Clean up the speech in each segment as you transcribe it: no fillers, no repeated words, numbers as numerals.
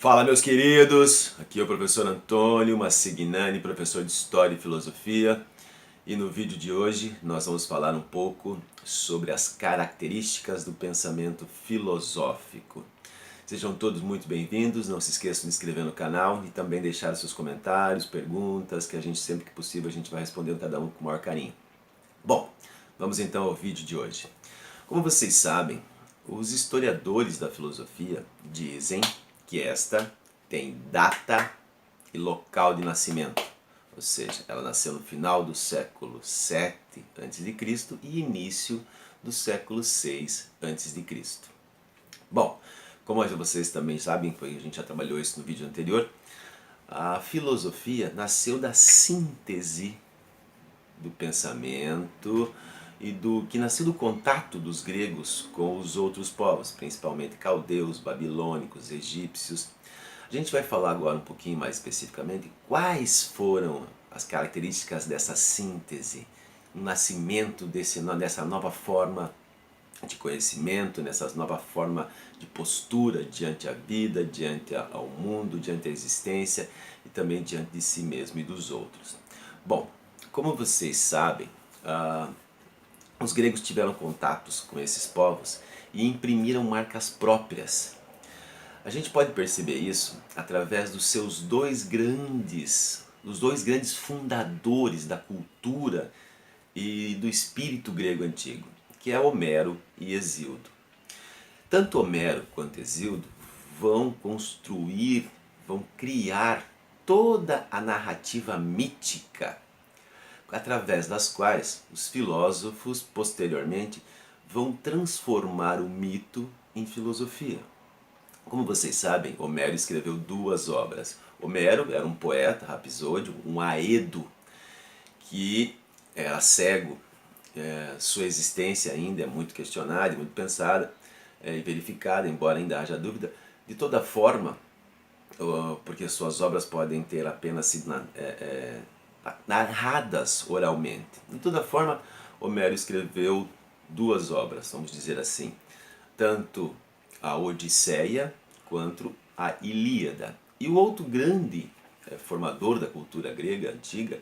Fala, meus queridos, aqui é o professor Antônio Massignani, professor de História e Filosofia, e no vídeo de hoje nós vamos falar um pouco sobre as características do pensamento filosófico. Sejam todos muito bem-vindos, não se esqueçam de se inscrever no canal e também deixar seus comentários, perguntas, que a gente sempre que possível a gente vai respondendo cada um com o maior carinho. Bom, vamos então ao vídeo de hoje. Como vocês sabem, os historiadores da filosofia dizem que esta tem data e local de nascimento, ou seja, ela nasceu no final do século VII a.C. e início do século VI a.C. Bom, como vocês também sabem, a gente já trabalhou isso no vídeo anterior, a filosofia nasceu da síntese do pensamento e do que nasceu do contato dos gregos com os outros povos, principalmente caldeus, babilônicos, egípcios. A gente vai falar agora um pouquinho mais especificamente quais foram as características dessa síntese, o nascimento dessa nova forma de conhecimento, nessa nova forma de postura diante a vida, diante ao mundo, diante a existência e também diante de si mesmo e dos outros. Bom, como vocês sabem, os gregos tiveram contatos com esses povos e imprimiram marcas próprias. A gente pode perceber isso através dos dois grandes fundadores da cultura e do espírito grego antigo, que é Homero e Hesíodo. Tanto Homero quanto Hesíodo vão criar toda a narrativa mítica através das quais os filósofos posteriormente vão transformar o mito em filosofia. Como vocês sabem, Homero escreveu duas obras. Homero era um poeta, rapsódio, um aedo, que era cego. Sua existência ainda é muito questionada, muito pensada e verificada, embora ainda haja dúvida. De toda forma, porque suas obras podem ter apenas sido narradas oralmente. De toda forma, Homero escreveu duas obras, vamos dizer assim, tanto a Odisseia quanto a Ilíada. E o outro grande formador da cultura grega antiga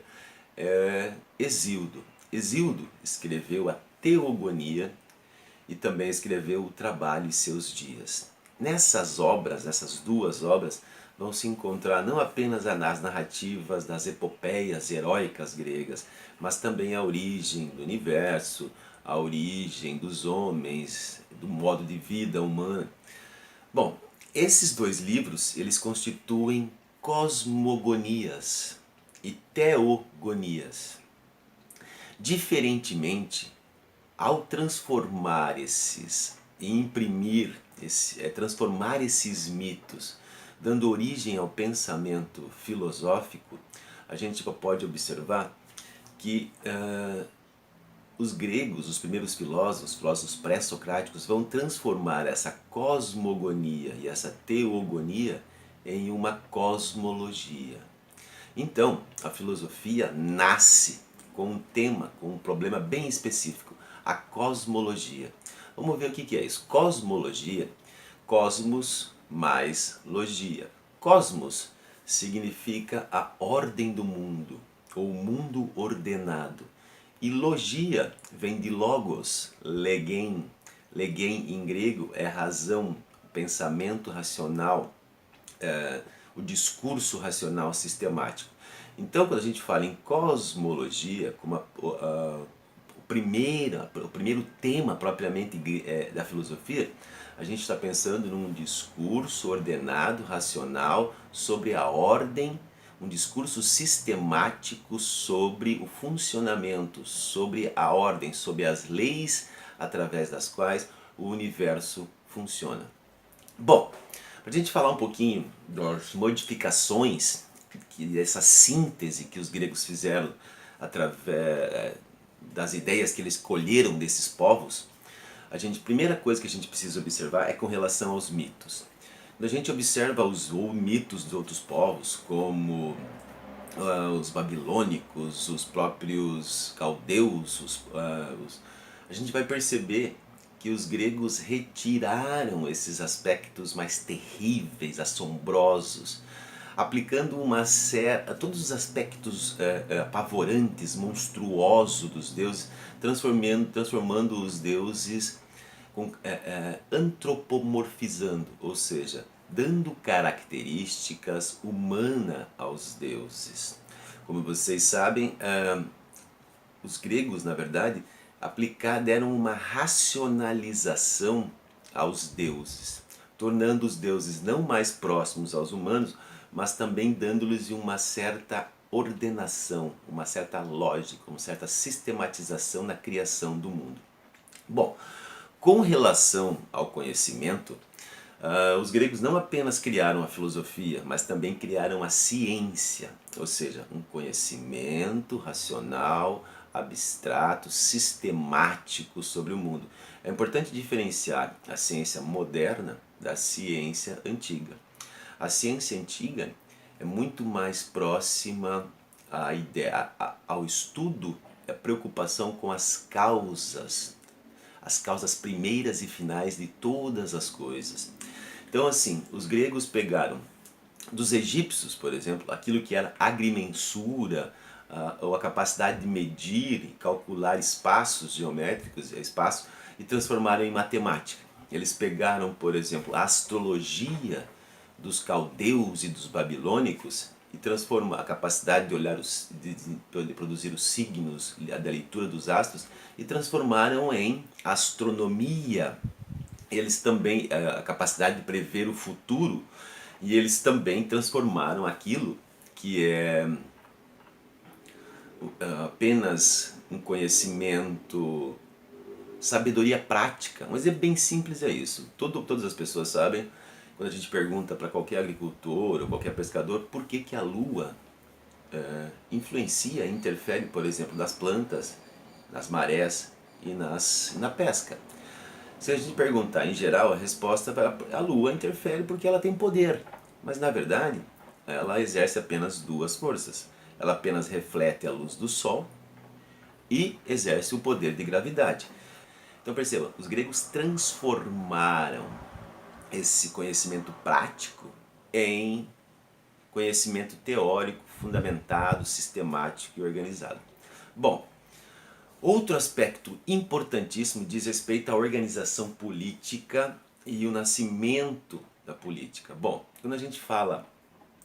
é Hesíodo. Hesíodo escreveu a Teogonia e também escreveu o Trabalho e Seus Dias. Nessas duas obras, vão se encontrar não apenas as narrativas das epopeias heróicas gregas, mas também a origem do universo, a origem dos homens, do modo de vida humana. Bom, esses dois livros, eles constituem cosmogonias e teogonias. Diferentemente, ao transformar transformar esses mitos, dando origem ao pensamento filosófico, a gente pode observar que os gregos, os primeiros filósofos pré-socráticos, vão transformar essa cosmogonia e essa teogonia em uma cosmologia. Então, a filosofia nasce com um tema, com um problema bem específico, a cosmologia. Vamos ver o que é isso. Cosmologia, cosmos mais logia. Cosmos significa a ordem do mundo, ou mundo ordenado. E logia vem de logos, legen. Legen em grego é razão, pensamento racional, o discurso racional sistemático. Então, quando a gente fala em cosmologia, como o primeiro tema propriamente da filosofia, a gente está pensando num discurso ordenado, racional, sobre a ordem, um discurso sistemático sobre o funcionamento, sobre a ordem, sobre as leis através das quais o universo funciona. Bom, para a gente falar um pouquinho das modificações, essa síntese que os gregos fizeram através das ideias que eles colheram desses povos, a primeira coisa que a gente precisa observar é com relação aos mitos. Quando a gente observa os mitos dos outros povos, como os babilônicos, os próprios caldeus, a gente vai perceber que os gregos retiraram esses aspectos mais terríveis, assombrosos, aplicando todos os aspectos apavorantes, monstruosos dos deuses, transformando os deuses, antropomorfizando, ou seja, dando características humanas aos deuses. Como vocês sabem, os gregos, na verdade, deram uma racionalização aos deuses, tornando os deuses não mais próximos aos humanos, mas também dando-lhes uma certa ordenação, uma certa lógica, uma certa sistematização na criação do mundo. Bom, com relação ao conhecimento, os gregos não apenas criaram a filosofia, mas também criaram a ciência, ou seja, um conhecimento racional, abstrato, sistemático sobre o mundo. É importante diferenciar a ciência moderna da ciência antiga. A ciência antiga é muito mais próxima ao estudo, à preocupação com as causas primeiras e finais de todas as coisas. Então, assim, os gregos pegaram dos egípcios, por exemplo, aquilo que era agrimensura, ou a capacidade de medir e calcular espaços geométricos, e transformaram em matemática. Eles pegaram, por exemplo, a astrologia dos caldeus e dos babilônicos e transformaram a capacidade de olhar de produzir os signos, da leitura dos astros, e transformaram em astronomia. Eles também, a capacidade de prever o futuro, e eles também transformaram aquilo que é apenas um conhecimento, sabedoria prática. Um exemplo bem simples é isso. Todas as pessoas sabem, quando a gente pergunta para qualquer agricultor ou qualquer pescador por que a lua influencia, interfere, por exemplo, nas plantas, nas marés e na pesca. Se a gente perguntar em geral, a resposta é a lua interfere porque ela tem poder. Mas na verdade, ela exerce apenas duas forças. Ela apenas reflete a luz do sol e exerce o poder de gravidade. Então perceba, os gregos transformaram esse conhecimento prático em conhecimento teórico, fundamentado, sistemático e organizado. Bom, outro aspecto importantíssimo diz respeito à organização política e o nascimento da política. Bom, quando a gente fala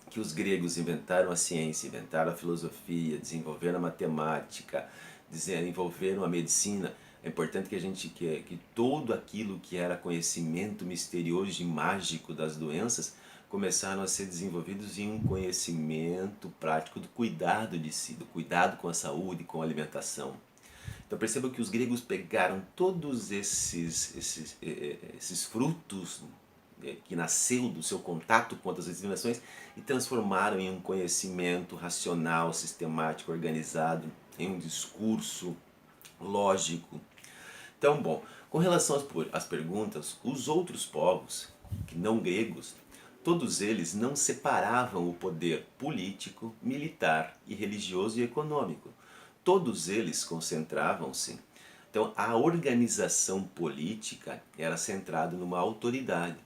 que os gregos inventaram a ciência, inventaram a filosofia, desenvolveram a matemática, desenvolveram a medicina, é importante que todo aquilo que era conhecimento misterioso e mágico das doenças começaram a ser desenvolvidos em um conhecimento prático do cuidado de si, do cuidado com a saúde, com a alimentação. Então perceba que os gregos pegaram todos esses frutos que nasceu do seu contato com outras civilizações e transformaram em um conhecimento racional, sistemático, organizado, em um discurso lógico. Então, bom, com relação às perguntas, os outros povos, que não gregos, todos eles não separavam o poder político, militar e religioso e econômico. Todos eles concentravam-se. Então, a organização política era centrada numa autoridade.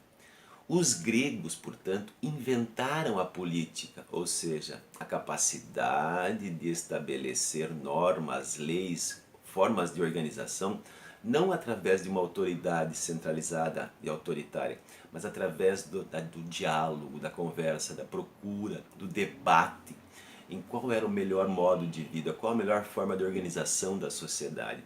Os gregos, portanto, inventaram a política, ou seja, a capacidade de estabelecer normas, leis, formas de organização, não através de uma autoridade centralizada e autoritária, mas através do diálogo, da conversa, da procura, do debate, em qual era o melhor modo de vida, qual a melhor forma de organização da sociedade.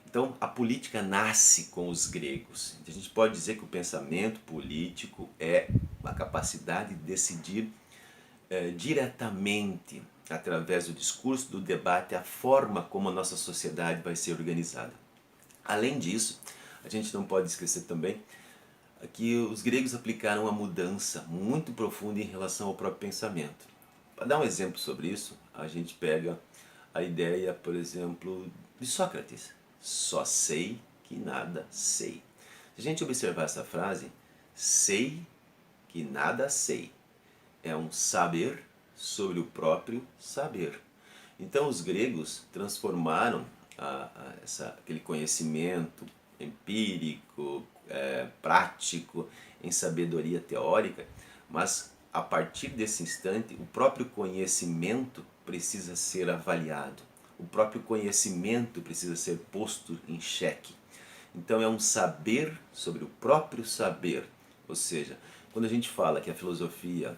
Então, a política nasce com os gregos. A gente pode dizer que o pensamento político é a capacidade de decidir diretamente, através do discurso, do debate, a forma como a nossa sociedade vai ser organizada. Além disso, a gente não pode esquecer também que os gregos aplicaram uma mudança muito profunda em relação ao próprio pensamento. Para dar um exemplo sobre isso, a gente pega a ideia, por exemplo, de Sócrates. Só sei que nada sei. Se a gente observar essa frase, sei que nada sei, é um saber sobre o próprio saber. Então os gregos transformaram aquele conhecimento empírico, prático, em sabedoria teórica, mas a partir desse instante o próprio conhecimento precisa ser avaliado, o próprio conhecimento precisa ser posto em xeque. Então é um saber sobre o próprio saber, ou seja, quando a gente fala que a filosofia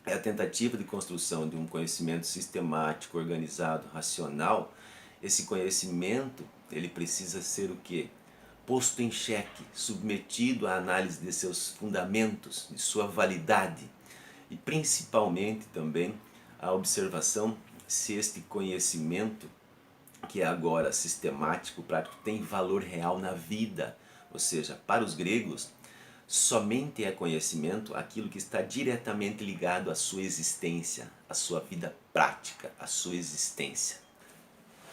é a tentativa de construção de um conhecimento sistemático, organizado, racional, esse conhecimento ele precisa ser o quê? Posto em xeque, submetido à análise de seus fundamentos, de sua validade e principalmente também a observação se este conhecimento, que é agora sistemático, prático, tem valor real na vida. Ou seja, para os gregos, somente é conhecimento aquilo que está diretamente ligado à sua existência, à sua vida prática, à sua existência.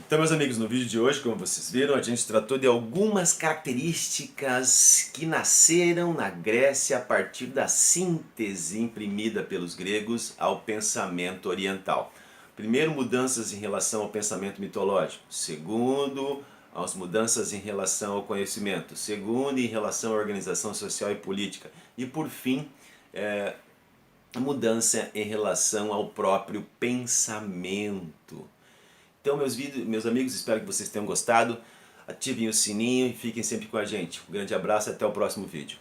Então, meus amigos, no vídeo de hoje, como vocês viram, a gente tratou de algumas características que nasceram na Grécia a partir da síntese imprimida pelos gregos ao pensamento oriental. Primeiro, mudanças em relação ao pensamento mitológico. Segundo, as mudanças em relação ao conhecimento. Segundo, em relação à organização social e política. E por fim, a mudança em relação ao próprio pensamento. Então, meus amigos, espero que vocês tenham gostado. Ativem o sininho e fiquem sempre com a gente. Um grande abraço e até o próximo vídeo.